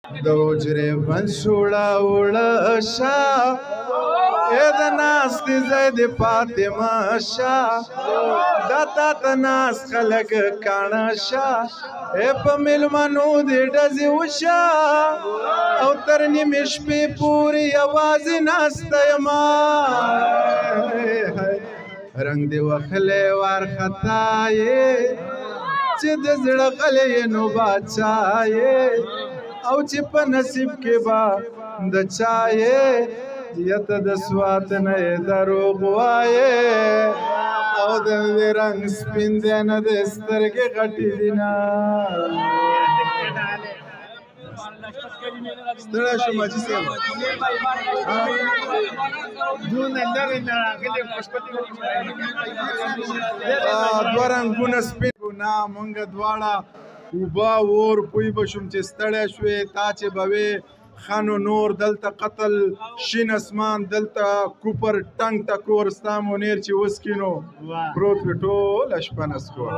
د حجرې بند شوړه وړه شه ای د ناستې ځای د فاطمه شه دا تا ته ناست خلک کاڼه شه ای په مېلمنو دې ډزې وشه او تر نیمې شپې پورې یوازې ناسته یمه رنګ دې وهلی وارخطا یې چې د زړه غلی یې نو باچا یې او چې په نصیب کې به د چا یې یا ته د سوات نه یې دروغ وایې او د دې رنګ سپین دی نه د سترګې غټې دي نه ستړی شوم حاجي صاحب دوه رنګونه سپین نه مونږ دواړه اوبه اور پوی به شوم چې ستړی شوې تا چې به وې ښه نو نور دلته قتل شین اسمان دلته کوپر ټنګ ټکور ستا منیر چې وسکي نو پروت وي ټوله شپه نسکور